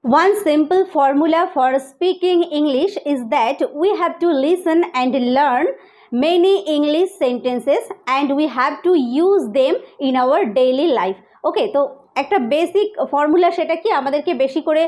One simple formula for speaking English is that we have to listen and learn many English sentences and we have to use them in our daily life. Okay, তো একটা basic formula সেটা কি আমাদেরকে বেশি করে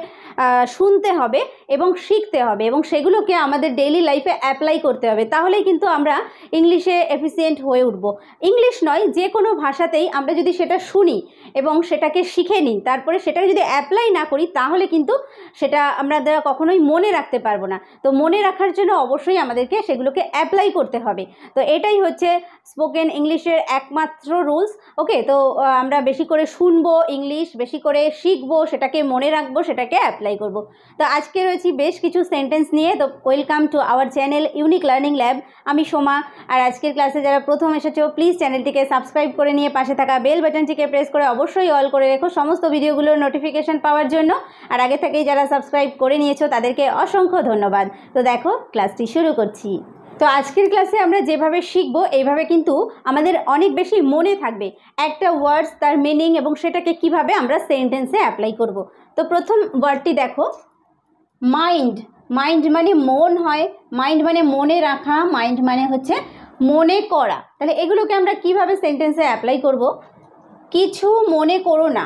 শুনতে হবে এবং শিখতে হবে এবং সেগুলোকে আমাদের ডেইলি লাইফে অ্যাপ্লাই করতে হবে, তাহলেই কিন্তু আমরা ইংলিশে এফিসিয়েন্ট হয়ে উঠব। ইংলিশ নয়, যে কোনো ভাষাতেই আমরা যদি সেটা শুনি এবং সেটাকে শিখে নিই, তারপরে সেটাকে যদি অ্যাপ্লাই না করি তাহলে কিন্তু সেটা আমরা কখনোই মনে রাখতে পারবো না। তো মনে রাখার জন্য অবশ্যই আমাদেরকে সেগুলোকে অ্যাপ্লাই করতে হবে। তো এটাই হচ্ছে স্পোকেন ইংলিশের একমাত্র রুলস। ওকে, তো আমরা বেশি করে শুনবো ইংলিশ, বেশি করে শিখবো, সেটাকে মনে রাখবো, সেটাকে অ্যাপ্লাই করব। তো আজকে রয়েছি বেশ কিছু সেন্টেন্স নিয়ে। তো welcome to our channel unique learning lab. আমি সোমা। আর আজকের ক্লাসে যারা প্রথম এসেছো প্লিজ চ্যানেলটিকে সাবস্ক্রাইব করে নিয়ে পাশে থাকা বেল বাটনটিকে প্রেস করে অবশ্যই অল করে রেখো সমস্ত ভিডিওগুলোর নোটিফিকেশন পাওয়ার জন্য। আর আগে থেকেই যারা সাবস্ক্রাইব করে নিয়েছো তাদেরকে অসংখ্য ধন্যবাদ। তো দেখো ক্লাসটি শুরু করছি। তো আজকের ক্লাসে আমরা যেভাবে শিখব এইভাবে কিন্তু আমাদের অনেক বেশি মনে থাকবে একটা ওয়ার্ডস, তার মিনিং এবং সেটাকে কিভাবে আমরা সেন্টেন্সে অ্যাপ্লাই করব। তো প্রথম ওয়ার্ডটি দেখো, মাইন্ড। মাইন্ড মানে মন হয়, মাইন্ড মানে মনে রাখা, মাইন্ড মানে হচ্ছে মনে করা। তাহলে এগুলোকে আমরা কিভাবে সেন্টেন্সে অ্যাপ্লাই করব? কিছু মনে করো না,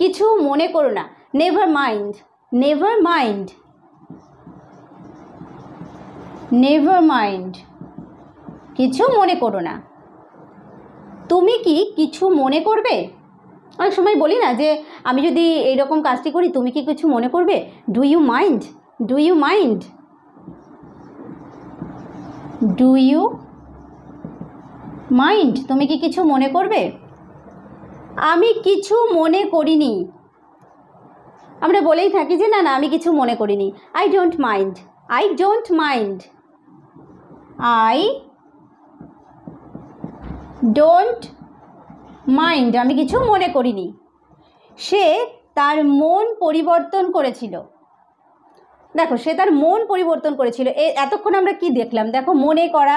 কিছু মনে করো না। Never mind, never mind, never mind, কিছু মনে করো না। তুমি কি কিছু মনে করবে? অনেক সময় বলি না যে আমি যদি এইরকম কাজটি করি তুমি কি কিছু মনে করবে? Do you mind, do you mind, do you mind, তুমি কি কিছু মনে করবে? আমি কিছু মনে করিনি। আমরা বলেই থাকি যে না না আমি কিছু মনে করিনি। I don't mind, I don't mind, I don't mind, আমি কিছু মনে করিনি। সে তার মন পরিবর্তন করেছিল। দেখো সে তার মন পরিবর্তন করেছিল। এতক্ষণ আমরা কি দেখলাম? দেখো মনে করা,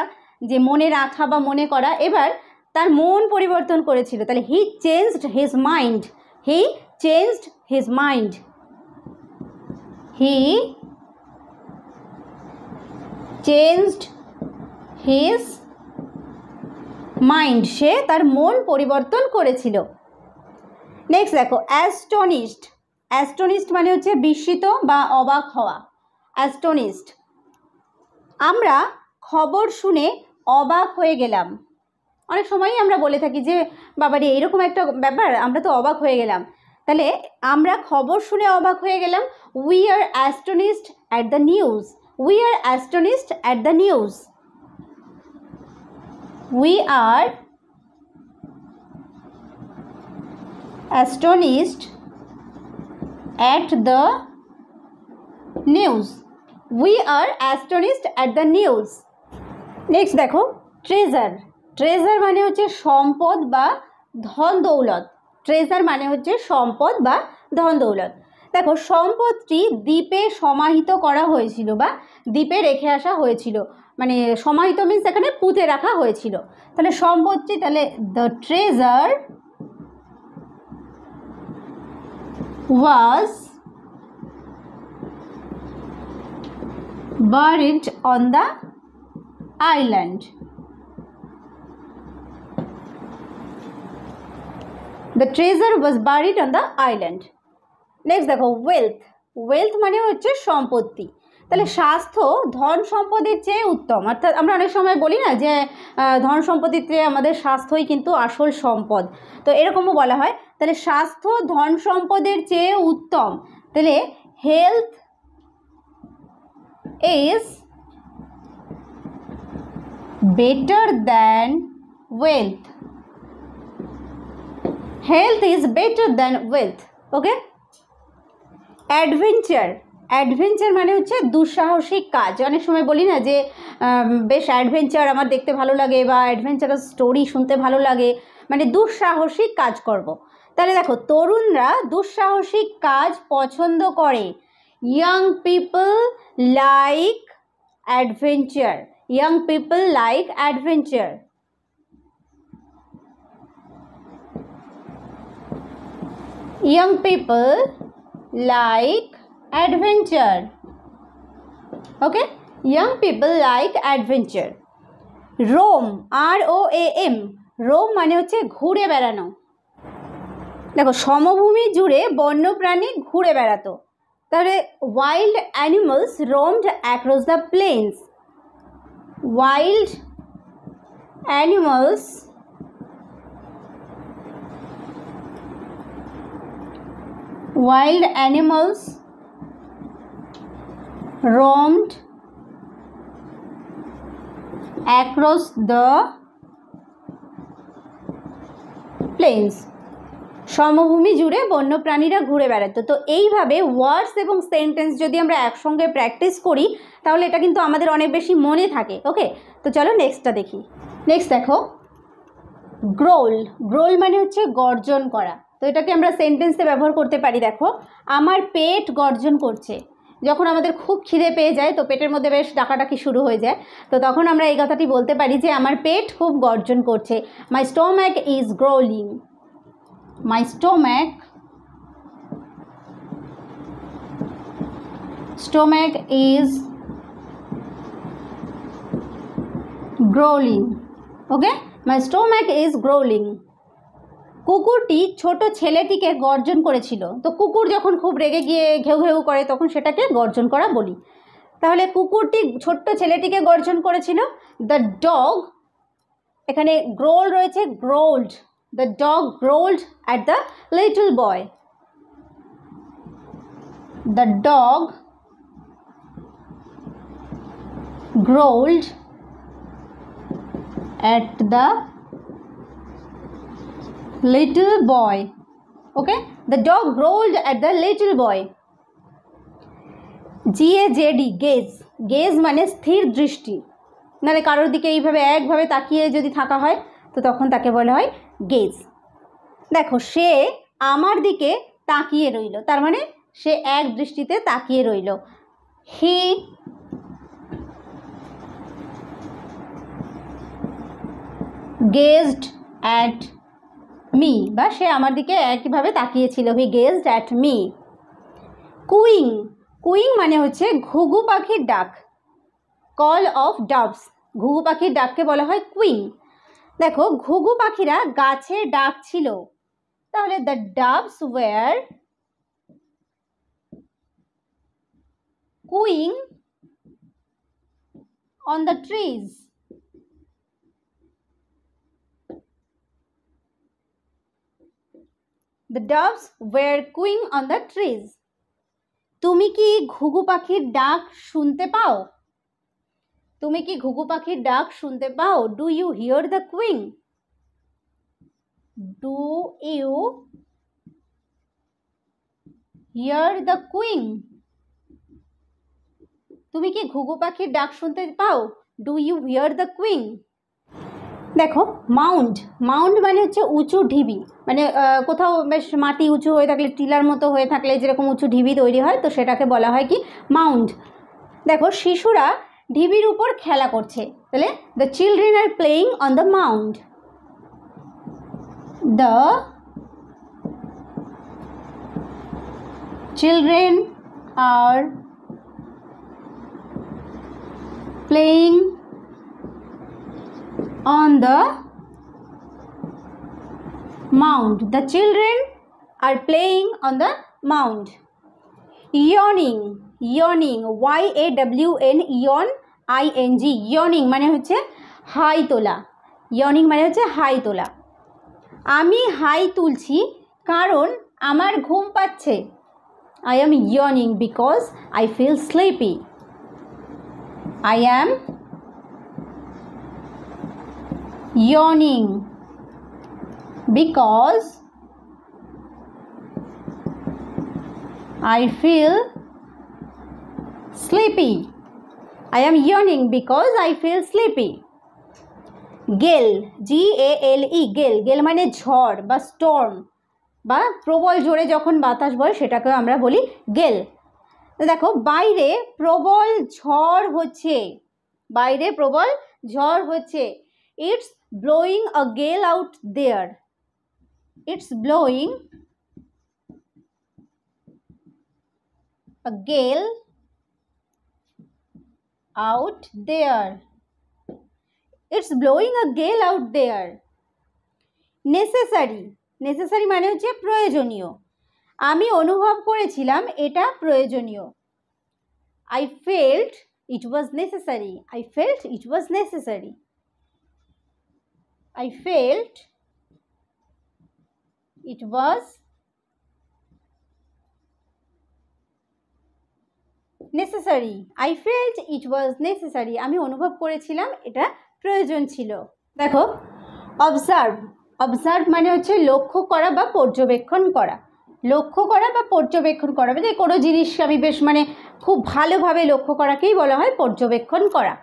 যে মনে রাখা বা মনে করা। এবার তার মন পরিবর্তন করেছিল, তাহলে হি চেঞ্জড হিজ মাইন্ড, হি চেঞ্জড হিজ মাইন্ড, হি চেঞ্জড হিজ মাইন্ড, সে তার মন পরিবর্তন করেছিল। নেক্সট দেখো, অ্যাস্টনিশড। অ্যাস্টনিশড মানে হচ্ছে বিস্মিত বা অবাক হওয়া। অ্যাস্টনিশড, আমরা খবর শুনে অবাক হয়ে গেলাম। অনেক সময়ই আমরা বলে থাকি যে বাবারে এইরকম একটা ব্যাপার, আমরা তো অবাক হয়ে গেলাম। তাহলে আমরা খবর শুনে অবাক হয়ে গেলাম। We are astonished at the news, we are astonished at the news, we are astonished at the news, we are astonished at the news. Next দেখো, ট্রেজার। ট্রেজার মানে হচ্ছে সম্পদ বা ধন দৌলত। ট্রেজার মানে হচ্ছে সম্পদ বা ধন দৌলত। দেখো সম্পদটি দ্বীপে সমাহিত করা হয়েছিল বা দ্বীপে রেখে আসা হয়েছিল, মানে সমাহিত মিন্স এখানে পুঁতে রাখা হয়েছিল। তাহলে সম্পদটি, তাহলে the treasure was buried on the island, the treasure was buried on the island. Next দেখো, ওয়েলথ। ওয়েলথ মানে হচ্ছে সম্পত্তি। তাহলে স্বাস্থ্য ধন সম্পদের চেয়ে উত্তম। অর্থাৎ আমরা অনেক সময় বলি না যে ধন সম্পত্তির চেয়ে আমাদের স্বাস্থ্যই কিন্তু আসল সম্পদ, তো এরকমও বলা হয়। তাহলে স্বাস্থ্য ধন সম্পদের চেয়ে উত্তম। তাহলে health is better than wealth, health is better than wealth. Okay. Adventure. Adventure মানে হচ্ছে দুঃসাহসিক কাজ। অনেক সময় বলি না যে বেশ অ্যাডভেঞ্চার আমার দেখতে ভালো লাগে বা অ্যাডভেঞ্চারাস স্টোরি শুনতে ভালো লাগে, মানে দুঃসাহসিক কাজ করব। তাহলে দেখো তরুণরা দুঃসাহসিক কাজ পছন্দ করে। Young people like adventure, young people like adventure. Young people like adventure. Okay, young people like adventure. roam, ROAM, roam মানে হচ্ছে ঘুরে বেড়ানো। দেখো সমভূমি জুড়ে বন্যপ্রাণী ঘুরে বেড়াতো, তাহলে wild animals roamed across the plains. wild animals roamed across the plains. সমভূমি জুড়ে বন্যপ্রাণীরা ঘুরে বেড়াতো। তো এইভাবে ওয়ার্ডস এবং সেন্টেন্স যদি আমরা একসঙ্গে প্র্যাকটিস করি তাহলে এটা কিন্তু আমাদের অনেক বেশি মনে থাকে। ওকে, তো চলো নেক্সটটা দেখি। নেক্সট দেখো, গ্রোল। গ্রোল মানে হচ্ছে গর্জন করা। তো এটাকে আমরা সেন্টেন্সে ব্যবহার করতে পারি। দেখো, আমার পেট গর্জন করছে। যখন আমাদের খুব খিদে পেয়ে যায় তো পেটের মধ্যে বেশ ডাকাডাকি শুরু হয়ে যায়, তো তখন আমরা এই কথাটি বলতে পারি যে আমার পেট খুব গর্জন করছে। My stomach is growling. My stomach is growling. Okay, my stomach is growling. কুকুরটি ছোট ছেলেটিকে গর্জন করেছিল। তো কুকুর যখন খুব রেগে গিয়ে ঘেউ ঘেউ করে তখন সেটাকে গর্জন করা বলি। তাহলে কুকুরটি ছোট্ট ছেলেটিকে গর্জন করেছিল। দ্য ডগ, এখানে গ্রোল রয়েছে, গ্রোলড। The dog growled at the little boy. The dog growled at the little boy. Okay, the dog growled at the little boy. GAZD, gaze. gaze মানে স্থির দৃষ্টি, নাহলে কারোর দিকে এইভাবে একভাবে তাকিয়ে যদি থাকা হয় তো তখন তাকে বলা হয় গেজ। দেখো, সে আমার দিকে তাকিয়ে রইল, তার মানে সে এক দৃষ্টিতে তাকিয়ে রইল। হি গেজড অ্যাট মি, বা সে আমার দিকে একইভাবে তাকিয়েছিল। হি গেজড অ্যাট মি। কুইং। কুইং মানে হচ্ছে ঘুঘু পাখির ডাক। কল অফ ডাভস, ঘুঘু পাখির ডাককে বলা হয় কুইং। দেখো, ঘুঘু পাখিরা গাছে ডাক ছিল, তাহলে the doves were cooing on the trees. The doves were cooing on the trees. তুমি কি ঘুঘু পাখির ডাক শুনতে পাও? তুমি কি ঘুঘু পাখির ডাক শুনতে পাও? Do you hear the cooing? Do you hear the cooing? তুমি কি ঘুঘু পাখির ডাক শুনতে পাও? Do you hear the cooing? দেখো, মাউন্ড। মাউন্ড মানে হচ্ছে উঁচু ঢিবি, মানে কোথাও বেশ মাটি উঁচু হয়ে থাকলে, টিলার মতো হয়ে থাকলে যেরকম উঁচু ঢিবি তৈরি হয়, তো সেটাকে বলা হয় কি মাউন্ড। দেখো, শিশুরা ঢিবির উপর খেলা করছে, তাহলে the children are playing on the mound. The children are playing on the mound. The children are playing on the mound. Yawning. Yawning, YAWN, yawn, ING. Yawning মানে হচ্ছে হাই তোলা। Yawning মানে হচ্ছে হাই তোলা। আমি হাই তুলছি কারণ আমার ঘুম পাচ্ছে। I am yawning because I feel sleepy. I am yawning because I feel sleepy. I am yawning because I feel sleepy. Gale, GALE, gale. Gale মানে ঝড় বা স্টর্ম, বা প্রবল জোরে যখন বাতাস বয় সেটাকে আমরা বলি গেল। তো দেখো, বাইরে প্রবল ঝড় হচ্ছে। বাইরে প্রবল ঝড় হচ্ছে। It's blowing a gale out there. It's blowing a gale out there. It's blowing a gale out there. Necessary. Necessary মানে হচ্ছে প্রয়োজনীয়। আমি অনুভব করেছিলাম এটা প্রয়োজনীয়। I felt it was necessary. I felt it was necessary. I felt it was necessary. I felt it was necessary. আমি অনুভব করেছিলাম এটা প্রয়োজন ছিল। দেখো অবজার্ভ। অবজার্ভ মানে হচ্ছে লক্ষ্য করা বা পর্যবেক্ষণ করা। লক্ষ্য করা বা পর্যবেক্ষণ করা মানে কোনো জিনিস আমি বেশ মানে খুব ভালোভাবে লক্ষ্য করাকেই বলা হয় পর্যবেক্ষণ করা।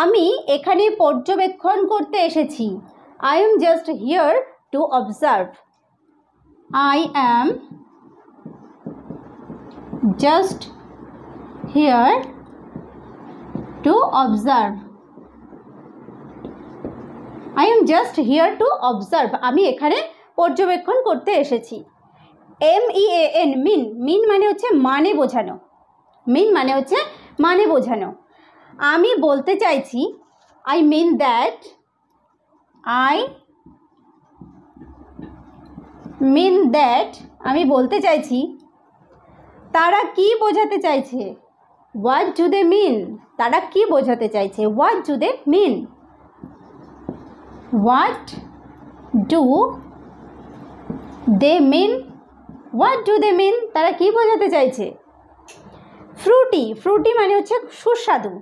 আমি এখানে পর্যবেক্ষণ করতে এসেছি। I am just here to observe. I am just here to observe. I am just here to observe. আমি এখানে পর্যবেক্ষণ করতে এসেছি। MEAN মিন। মিন মানে হচ্ছে মানে বোঝানো। মিন মানে হচ্ছে মানে বোঝানো। আমি বলতে চাইছি I mean that. I mean that. আমি বলতে চাইছি তারা কি বোঝাতে চাইছে? What do they mean? তারা কি বোঝাতে চাইছে? What do they mean? What do they mean? What do they mean? তারা কি বোঝাতে চাইছে? ফ্রুটি। ফ্রুটি মানে হচ্ছে সুস্বাদু।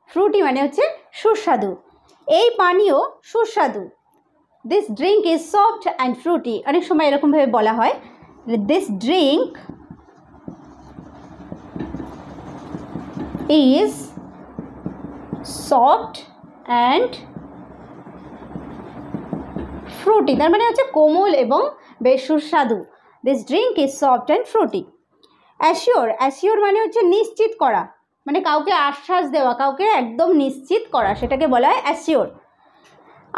ফ্রুটি মানে হচ্ছে সুস্বাদু। এই পানীয় সুস্বাদু। This drink is soft and fruity. অনেক সময় এরকমভাবে বলা হয় this drink is soft and fruity. তার মানে হচ্ছে কোমল এবং বেশ সুস্বাদু। This drink is soft and fruity. Assure. Assure মানে হচ্ছে নিশ্চিত করা, মানে কাউকে আশ্বাস দেওয়া, কাউকে একদম নিশ্চিত করা, সেটাকে বলা হয় assure.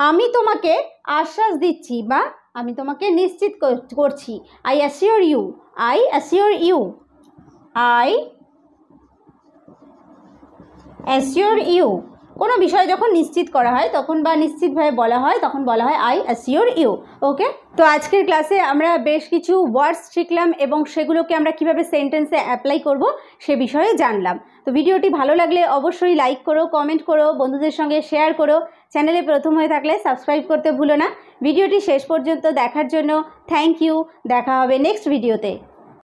আমি তোমাকে আশ্বাস দিচ্ছি বা আমি তোমাকে নিশ্চিত করছি। I assure you. I assure you. I assure you. কোনো বিষয় যখন নিশ্চিত করা হয় তখন বা নিশ্চিতভাবে বলা হয় তখন বলা হয় I assure you. ওকে, তো আজকের ক্লাসে আমরা বেশ কিছু ওয়ার্ডস শিখলাম এবং সেগুলোকে আমরা কিভাবে সেন্টেন্সে অ্যাপ্লাই করব সে বিষয়ে জানলাম। তো ভিডিওটি ভালো লাগলে অবশ্যই লাইক করো, কমেন্ট করো, বন্ধুদের সঙ্গে শেয়ার করো। চ্যানেলে প্রথম হয়ে থাকলে সাবস্ক্রাইব করতে ভুলো না। ভিডিওটি শেষ পর্যন্ত দেখার জন্য থ্যাংক ইউ। দেখা হবে নেক্সট ভিডিওতে।